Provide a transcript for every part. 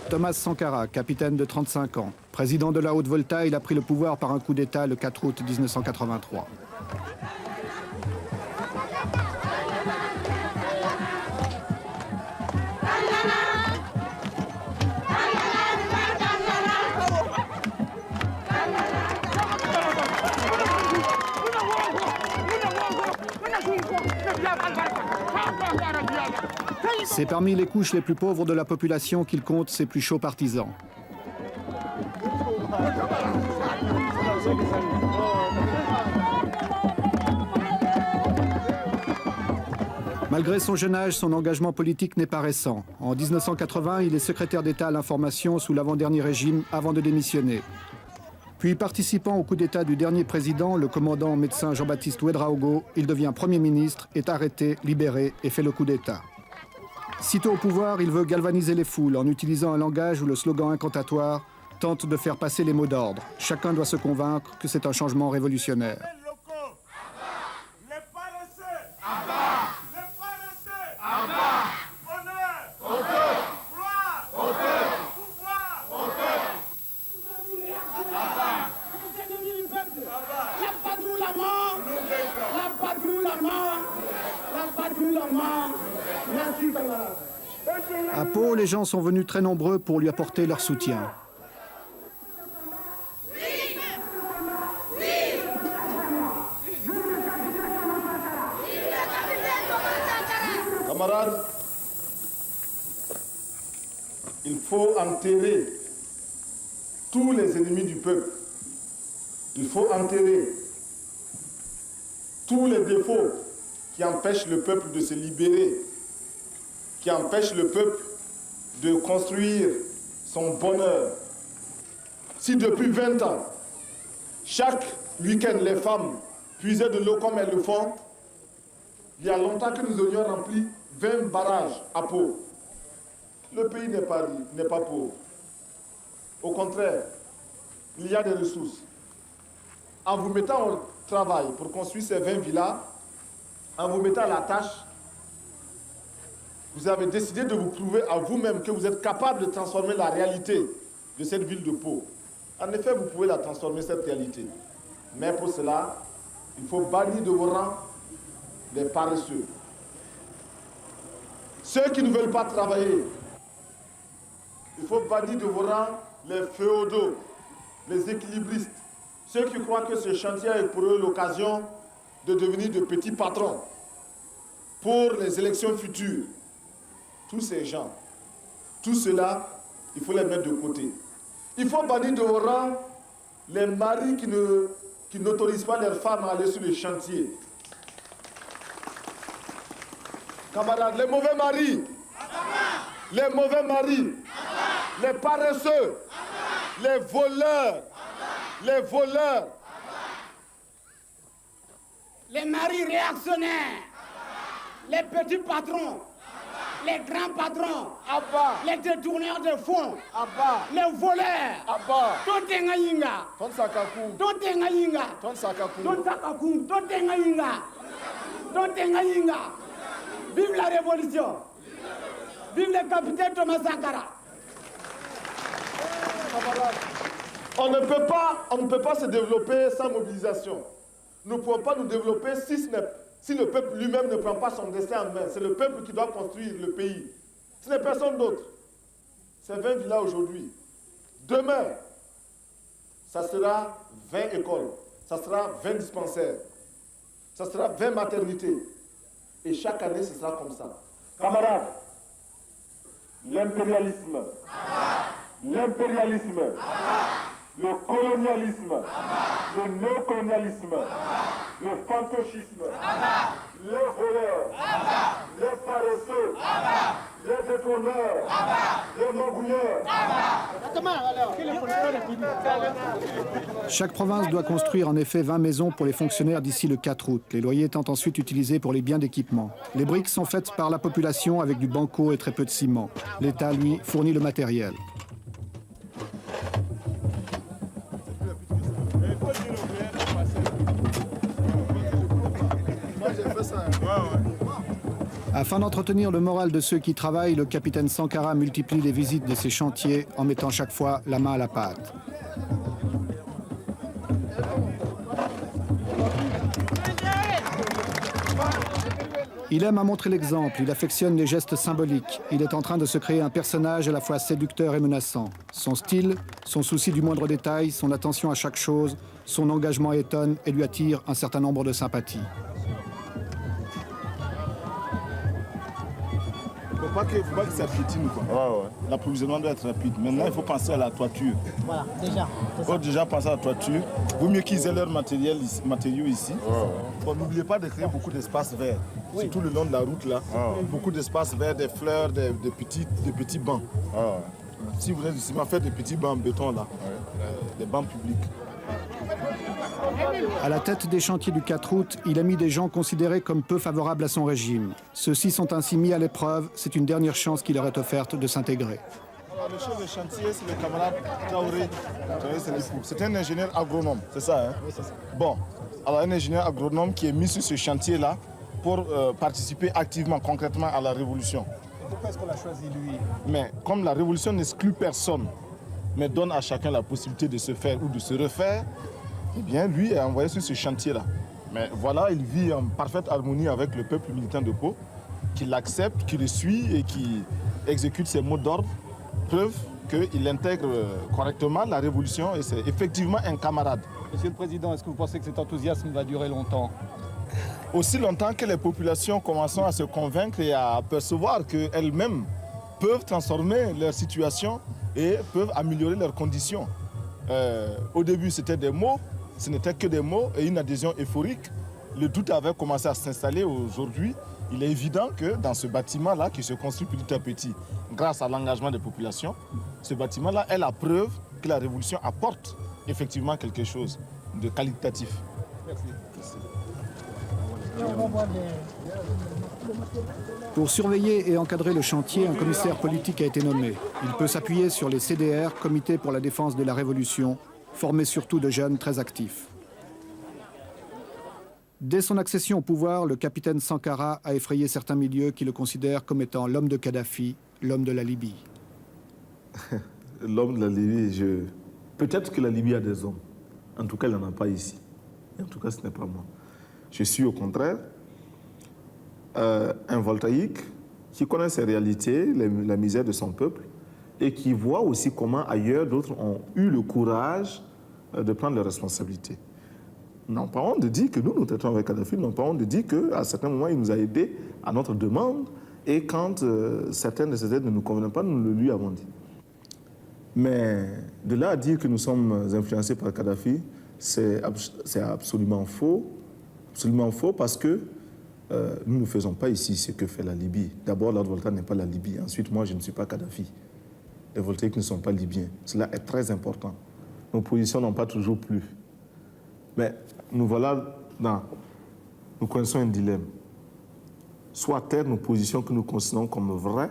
Thomas Sankara, capitaine de 35 ans, président de la Haute-Volta, il a pris le pouvoir par un coup d'État le 4 août 1983. C'est parmi les couches les plus pauvres de la population qu'il compte ses plus chauds partisans. Malgré son jeune âge, son engagement politique n'est pas récent. En 1980, il est secrétaire d'État à l'information sous l'avant-dernier régime avant de démissionner. Puis, participant au coup d'État du dernier président, le commandant médecin Jean-Baptiste Ouédraogo, il devient Premier ministre, est arrêté, libéré et fait le coup d'État. Sitôt au pouvoir, il veut galvaniser les foules en utilisant un langage où le slogan incantatoire tente de faire passer les mots d'ordre. Chacun doit se convaincre que c'est un changement révolutionnaire. À Pau, les gens sont venus très nombreux pour lui apporter leur soutien. Camarades, il faut enterrer tous les ennemis du peuple. Il faut enterrer tous les défauts qui empêchent le peuple de se libérer, qui empêchent le peuple de construire son bonheur. Si depuis 20 ans, chaque week-end, les femmes puisaient de l'eau comme elles le font, il y a longtemps que nous aurions rempli 20 barrages à Pau. Le pays n'est pas pauvre. Au contraire, il y a des ressources. En vous mettant au travail pour construire ces 20 villas, en vous mettant à la tâche, vous avez décidé de vous prouver à vous-même que vous êtes capable de transformer la réalité de cette ville de Pau. En effet, vous pouvez la transformer, cette réalité. Mais pour cela, il faut bannir de vos rangs les paresseux. Ceux qui ne veulent pas travailler. Il faut bannir de vos rangs les féodaux, les équilibristes. Ceux qui croient que ce chantier est pour eux l'occasion de devenir de petits patrons pour les élections futures. Tous ces gens, tout cela, il faut les mettre de côté. Il faut bannir de vos rangs les maris qui n'autorisent pas leurs femmes à aller sur les chantiers. Camarades, les mauvais maris, les paresseux, les voleurs, les maris réactionnaires, les petits patrons, les grands patrons, les détourneurs de fonds, les voleurs, vive la révolution, vive le capitaine Thomas Sankara. On ne peut pas se développer sans mobilisation. Nous ne pouvons pas nous développer si le peuple lui-même ne prend pas son destin en main. C'est le peuple qui doit construire le pays. Ce n'est personne d'autre. C'est 20 villas aujourd'hui. Demain, ça sera 20 écoles, ça sera 20 dispensaires, ça sera 20 maternités. Et chaque année, ce sera comme ça. Camarades, l'impérialisme, le colonialisme, le néocolonialisme, le fantocisme, les voleurs, les paresseux, les détourneurs, les magouilleurs. Chaque province doit construire en effet 20 maisons pour les fonctionnaires d'ici le 4 août, les loyers étant ensuite utilisés pour les biens d'équipement. Les briques sont faites par la population avec du banco et très peu de ciment. L'État, lui, fournit le matériel. Moi, j'ai fait ça. Afin d'entretenir le moral de ceux qui travaillent, le capitaine Sankara multiplie les visites de ces chantiers en mettant chaque fois la main à la pâte. Il aime à montrer l'exemple, il affectionne les gestes symboliques. Il est en train de se créer un personnage à la fois séducteur et menaçant. Son style, son souci du moindre détail, son attention à chaque chose, son engagement étonne et lui attire un certain nombre de sympathies. Il ne faut pas que ça piétine, quoi. L'approvisionnement doit être rapide. Maintenant, il faut penser à la toiture. Voilà, déjà. Il faut déjà penser à la toiture. Vaut mieux qu'ils aient leurs matériaux ici. Bon, n'oubliez pas de créer beaucoup d'espaces verts. Surtout le long de la route, là. Beaucoup d'espaces verts, des fleurs, des petits bancs. Si vous êtes ici, faites des petits bancs en béton, là. Des bancs publics. À la tête des chantiers du 4 août, il a mis des gens considérés comme peu favorables à son régime. Ceux-ci sont ainsi mis à l'épreuve. C'est une dernière chance qui leur est offerte de s'intégrer. Le chef de chantier, c'est le camarade Traoré. C'est un ingénieur agronome, c'est ça, hein? Oui, c'est ça. Bon, alors un ingénieur agronome qui est mis sur ce chantier-là pour participer activement, concrètement à la révolution. Pourquoi est-ce qu'on l'a choisi, lui? Mais comme la révolution n'exclut personne, mais donne à chacun la possibilité de se faire ou de se refaire, eh bien, lui est envoyé sur ce chantier-là. Mais voilà, il vit en parfaite harmonie avec le peuple militant de Pau, qui l'accepte, qui le suit et qui exécute ses mots d'ordre, preuve qu'il intègre correctement la révolution et c'est effectivement un camarade. Monsieur le Président, est-ce que vous pensez que cet enthousiasme va durer longtemps? Aussi longtemps que les populations commencent à se convaincre et à percevoir qu'elles-mêmes peuvent transformer leur situation et peuvent améliorer leurs conditions. Au début, c'était des mots, ce n'était que des mots et une adhésion euphorique. Le doute avait commencé à s'installer. Aujourd'hui, il est évident que dans ce bâtiment-là, qui se construit petit à petit, grâce à l'engagement des populations, ce bâtiment-là est la preuve que la révolution apporte effectivement quelque chose de qualitatif. Merci. Pour surveiller et encadrer le chantier, un commissaire politique a été nommé. Il peut s'appuyer sur les CDR, Comité pour la défense de la Révolution, formés surtout de jeunes très actifs. Dès son accession au pouvoir, le capitaine Sankara a effrayé certains milieux qui le considèrent comme étant l'homme de Kadhafi, l'homme de la Libye. L'homme de la Libye, peut-être que la Libye a des hommes. En tout cas, il n'en a pas ici. Et en tout cas, ce n'est pas moi. Je suis au contraire un voltaïque qui connaît ses réalités, la misère de son peuple, et qui voit aussi comment ailleurs d'autres ont eu le courage de prendre leurs responsabilités. Nous n'avons pas honte de dire que nous traitons avec Kadhafi, nous n'avons pas honte de dire qu'à certains moments, il nous a aidés à notre demande, et quand certaines de ces aides ne nous convenaient pas, nous le lui avons dit. Mais de là à dire que nous sommes influencés par Kadhafi, c'est absolument faux. Absolument faux parce que nous ne faisons pas ici ce que fait la Libye. D'abord, Lord Volta n'est pas la Libye. Ensuite, moi, je ne suis pas Kadhafi. Les voltaïques ne sont pas libyens. Cela est très important. Nos positions n'ont pas toujours plu. Mais nous voilà nous connaissons un dilemme. Soit taire nos positions que nous considérons comme vraies,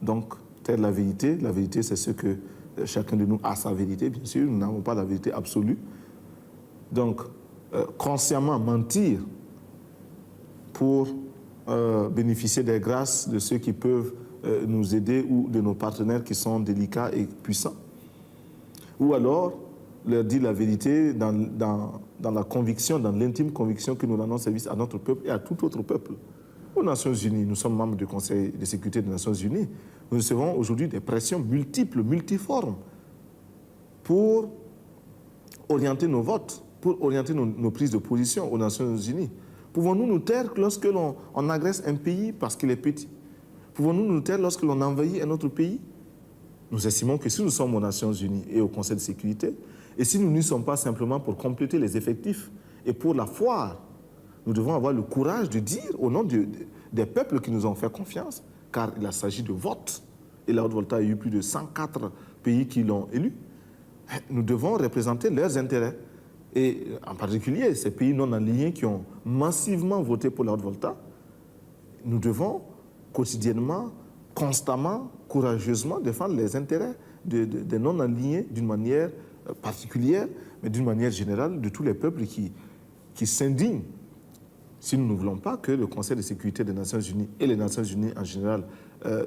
donc taire la vérité. La vérité, c'est ce que chacun de nous a sa vérité, bien sûr. Nous n'avons pas la vérité absolue. Donc, consciemment mentir pour bénéficier des grâces de ceux qui peuvent nous aider ou de nos partenaires qui sont délicats et puissants. Ou alors leur dire la vérité dans la conviction, dans l'intime conviction que nous rendons service à notre peuple et à tout autre peuple. Aux Nations Unies, nous sommes membres du Conseil de sécurité des Nations Unies. Nous recevons aujourd'hui des pressions multiples, multiformes pour orienter nos votes, pour orienter nos prises de position aux Nations Unies. Pouvons-nous nous taire lorsque l'on agresse un pays parce qu'il est petit? Pouvons-nous nous taire lorsque l'on envahit un autre pays? Nous estimons que si nous sommes aux Nations Unies et au Conseil de sécurité, et si nous n'y sommes pas simplement pour compléter les effectifs et pour la foire, nous devons avoir le courage de dire au nom des peuples qui nous ont fait confiance, car il s'agit de vote, et la Haute-Volta a eu plus de 104 pays qui l'ont élu, nous devons représenter leurs intérêts. Et en particulier, ces pays non alignés qui ont massivement voté pour la Haute-Volta, nous devons quotidiennement, constamment, courageusement défendre les intérêts des non alignés d'une manière particulière, mais d'une manière générale de tous les peuples qui s'indignent si nous ne voulons pas que le Conseil de sécurité des Nations Unies et les Nations Unies en général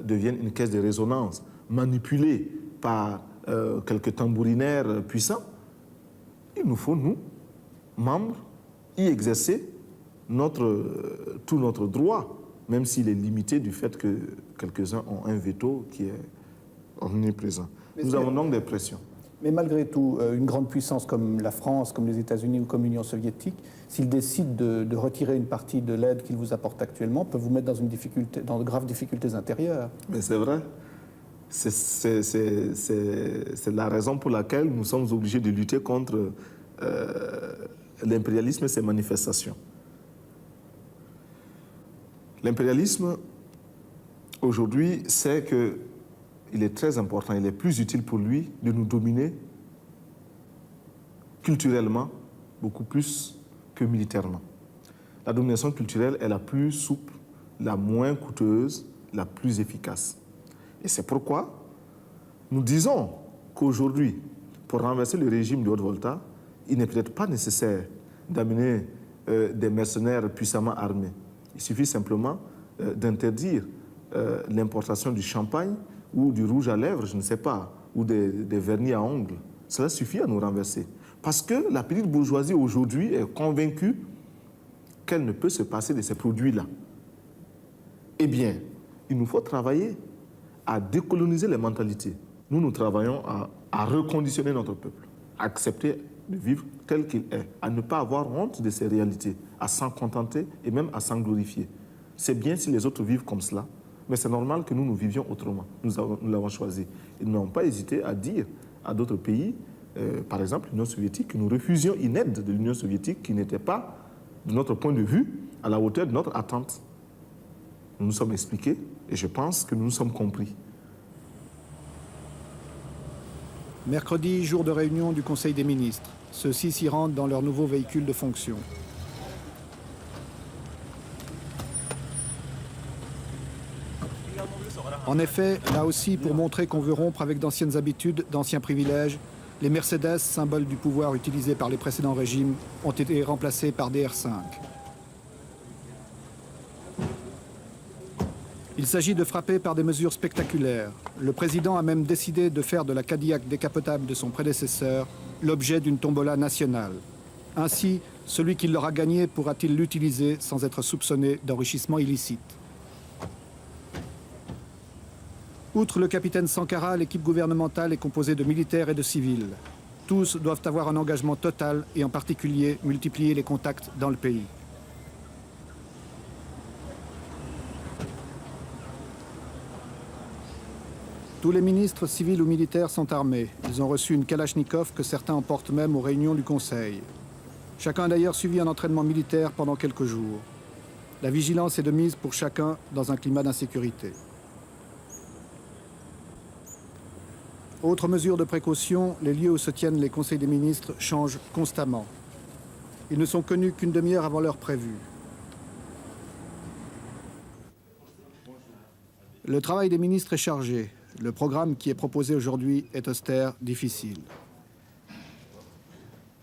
deviennent une caisse de résonance manipulée par quelques tambourinaires puissants, il nous faut, nous, membres, y exercer tout notre droit, même s'il est limité du fait que quelques-uns ont un veto qui est omniprésent. Nous avons donc des pressions. Mais malgré tout, une grande puissance comme la France, comme les États-Unis ou comme l'Union soviétique, s'ils décident de retirer une partie de l'aide qu'ils vous apportent actuellement, peuvent vous mettre dans de graves difficultés intérieures. Mais c'est vrai. C'est la raison pour laquelle nous sommes obligés de lutter contre l'impérialisme et ses manifestations. L'impérialisme, aujourd'hui, sait qu'il est très important, il est plus utile pour lui de nous dominer culturellement, beaucoup plus que militairement. La domination culturelle est la plus souple, la moins coûteuse, la plus efficace. Et c'est pourquoi nous disons qu'aujourd'hui, pour renverser le régime de Haute-Volta, il n'est peut-être pas nécessaire d'amener des mercenaires puissamment armés. Il suffit simplement d'interdire l'importation du champagne ou du rouge à lèvres, je ne sais pas, ou des vernis à ongles. Cela suffit à nous renverser. Parce que la petite bourgeoisie aujourd'hui est convaincue qu'elle ne peut se passer de ces produits-là. Eh bien, il nous faut travailler à décoloniser les mentalités. Nous travaillons à reconditionner notre peuple, à accepter de vivre tel qu'il est, à ne pas avoir honte de ces réalités, à s'en contenter et même à s'en glorifier. C'est bien si les autres vivent comme cela, mais c'est normal que nous vivions autrement. Nous l'avons choisi. Ils n'ont pas hésité à dire à d'autres pays, par exemple l'Union soviétique, que nous refusions une aide de l'Union soviétique qui n'était pas, de notre point de vue, à la hauteur de notre attente. Nous nous sommes expliqués et je pense que nous nous sommes compris. Mercredi, jour de réunion du Conseil des ministres. Ceux-ci s'y rendent dans leur nouveau véhicule de fonction. En effet, là aussi, pour montrer qu'on veut rompre avec d'anciennes habitudes, d'anciens privilèges, les Mercedes, symbole du pouvoir utilisé par les précédents régimes, ont été remplacés par des R5. Il s'agit de frapper par des mesures spectaculaires. Le président a même décidé de faire de la Cadillac décapotable de son prédécesseur l'objet d'une tombola nationale. Ainsi, celui qui l'aura gagné pourra-t-il l'utiliser sans être soupçonné d'enrichissement illicite. Outre le capitaine Sankara, l'équipe gouvernementale est composée de militaires et de civils. Tous doivent avoir un engagement total et en particulier multiplier les contacts dans le pays. Tous les ministres civils ou militaires sont armés. Ils ont reçu une Kalachnikov que certains emportent même aux réunions du Conseil. Chacun a d'ailleurs suivi un entraînement militaire pendant quelques jours. La vigilance est de mise pour chacun dans un climat d'insécurité. Autre mesure de précaution, les lieux où se tiennent les conseils des ministres changent constamment. Ils ne sont connus qu'une demi-heure avant l'heure prévue. Le travail des ministres est chargé. Le programme qui est proposé aujourd'hui est austère, difficile.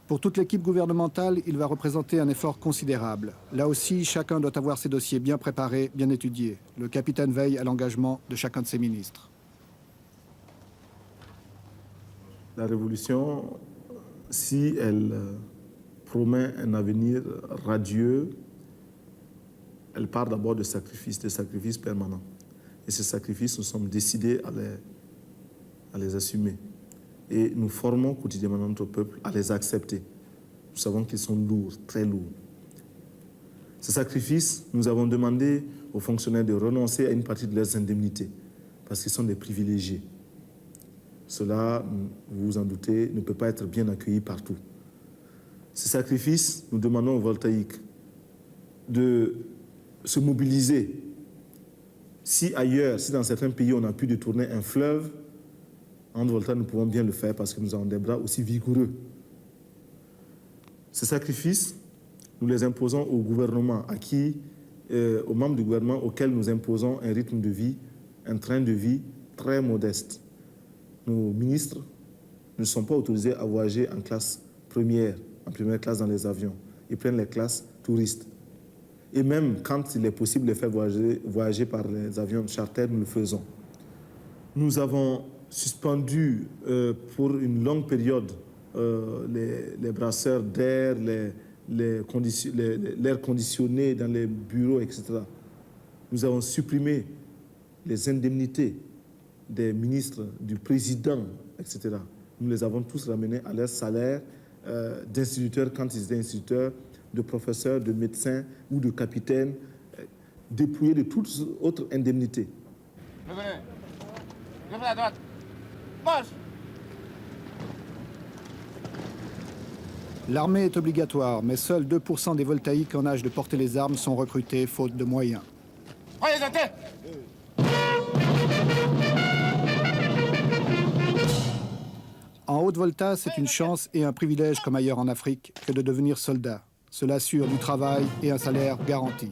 Pour toute l'équipe gouvernementale, il va représenter un effort considérable. Là aussi, chacun doit avoir ses dossiers bien préparés, bien étudiés. Le capitaine veille à l'engagement de chacun de ses ministres. La révolution, si elle promet un avenir radieux, elle part d'abord de sacrifices permanents. Et ces sacrifices, nous sommes décidés à les assumer. Et nous formons quotidiennement notre peuple à les accepter. Nous savons qu'ils sont lourds, très lourds. Ces sacrifices, nous avons demandé aux fonctionnaires de renoncer à une partie de leurs indemnités, parce qu'ils sont des privilégiés. Cela, vous vous en doutez, ne peut pas être bien accueilli partout. Ces sacrifices, nous demandons aux voltaïques de se mobiliser. Si ailleurs, si dans certains pays, on a pu détourner un fleuve, en Volta, nous pouvons bien le faire parce que nous avons des bras aussi vigoureux. Ces sacrifices, nous les imposons au gouvernement, aux membres du gouvernement auxquels nous imposons un rythme de vie, un train de vie très modeste. Nos ministres ne sont pas autorisés à voyager en première classe dans les avions. Ils prennent les classes touristes. Et même quand il est possible de faire voyager par les avions charter, nous le faisons. Nous avons suspendu pour une longue période les brasseurs d'air, l'air conditionné dans les bureaux, etc. Nous avons supprimé les indemnités des ministres, du président, etc. Nous les avons tous ramenés à leur salaire d'instituteurs quand ils étaient instituteurs, de professeurs, de médecins ou de capitaines, dépouillés de toutes autres indemnités. Revenez. Revenez à droite. Marche. L'armée est obligatoire, mais seuls 2% des voltaïques en âge de porter les armes sont recrutés faute de moyens. Voyez à tête. En Haute-Volta, c'est une chance et un privilège comme ailleurs en Afrique que de devenir soldat. Cela assure du travail et un salaire garanti.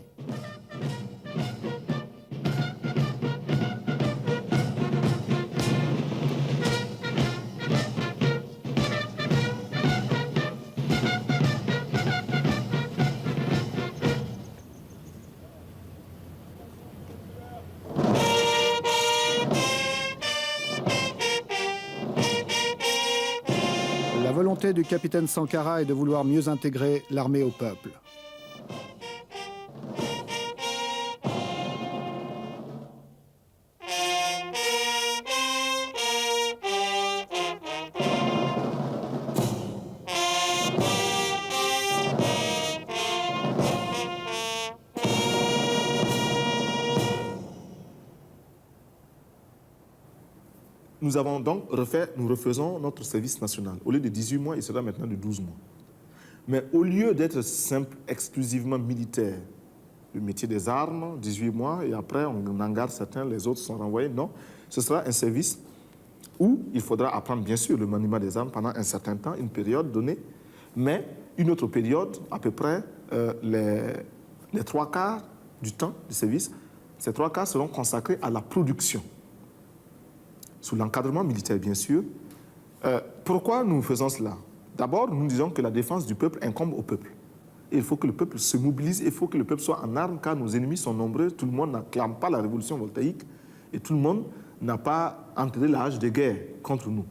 La volonté du capitaine Sankara est de vouloir mieux intégrer l'armée au peuple. Nous avons donc nous refaisons notre service national. Au lieu de 18 mois, il sera maintenant de 12 mois. Mais au lieu d'être simple, exclusivement militaire, le métier des armes, 18 mois, et après on en garde certains, les autres sont renvoyés, non. Ce sera un service où il faudra apprendre bien sûr le maniement des armes pendant un certain temps, une période donnée, mais une autre période, à peu près les 3/4 du temps du service, ces 3/4 seront consacrés à la production. Sous l'encadrement militaire, bien sûr. Pourquoi nous faisons cela? D'abord, nous disons que la défense du peuple incombe au peuple. Et il faut que le peuple se mobilise, il faut que le peuple soit en armes, car nos ennemis sont nombreux. Tout le monde n'acclame pas la révolution voltaïque et tout le monde n'a pas entré l'âge de guerre contre nous.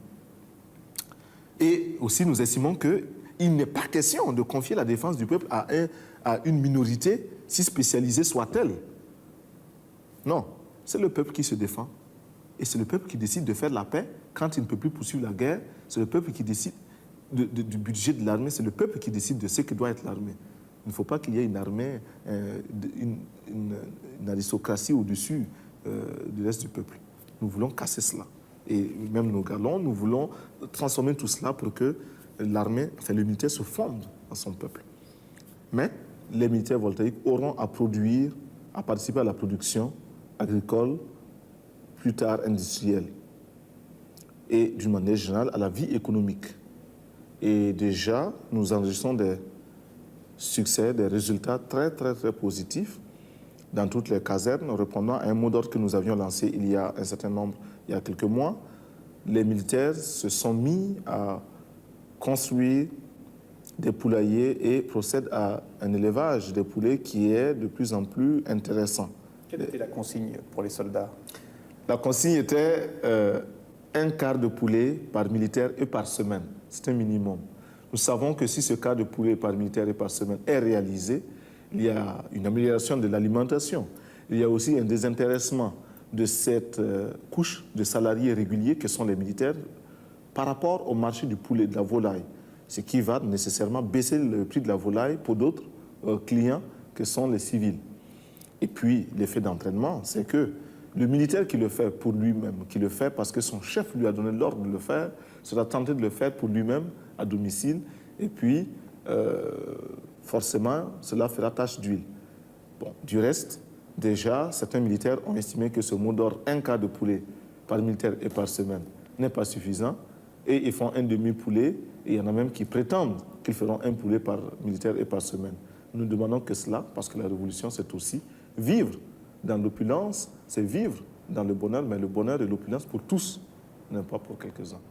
Et aussi, nous estimons qu'il n'est pas question de confier la défense du peuple à une minorité, si spécialisée soit-elle. Non, c'est le peuple qui se défend. Et c'est le peuple qui décide de faire la paix quand il ne peut plus poursuivre la guerre. C'est le peuple qui décide du budget de l'armée. C'est le peuple qui décide de ce que doit être l'armée. Il ne faut pas qu'il y ait une armée, une aristocratie au-dessus du reste du peuple. Nous voulons casser cela. Et même nos galons, nous voulons transformer tout cela pour que l'armée, enfin le militaire se fonde dans son peuple. Mais les militaires voltaïques auront à produire, à participer à la production agricole, plus tard industrielle, et d'une manière générale à la vie économique. Et déjà, nous enregistrons des succès, des résultats très, très, très positifs dans toutes les casernes, répondant à un mot d'ordre que nous avions lancé il y a un certain nombre, il y a quelques mois. Les militaires se sont mis à construire des poulaillers et procèdent à un élevage des poulets qui est de plus en plus intéressant. Quelle était la consigne pour les soldats? La consigne était un quart de poulet par militaire et par semaine. C'est un minimum. Nous savons que si ce quart de poulet par militaire et par semaine est réalisé, il y a une amélioration de l'alimentation. Il y a aussi un désintéressement de cette couche de salariés réguliers que sont les militaires par rapport au marché du poulet, de la volaille, ce qui va nécessairement baisser le prix de la volaille pour d'autres clients que sont les civils. Et puis, l'effet d'entraînement, c'est que le militaire qui le fait pour lui-même, qui le fait parce que son chef lui a donné l'ordre de le faire, sera tenté de le faire pour lui-même à domicile. Et puis, forcément, cela fera tache d'huile. Bon, du reste, déjà, certains militaires ont estimé que ce mot d'ordre, un quart de poulet par militaire et par semaine, n'est pas suffisant. Et ils font un demi-poulet. Et il y en a même qui prétendent qu'ils feront un poulet par militaire et par semaine. Nous ne demandons que cela, parce que la révolution, c'est aussi vivre dans l'opulence, c'est vivre dans le bonheur, mais le bonheur et l'opulence pour tous, non pas pour quelques-uns.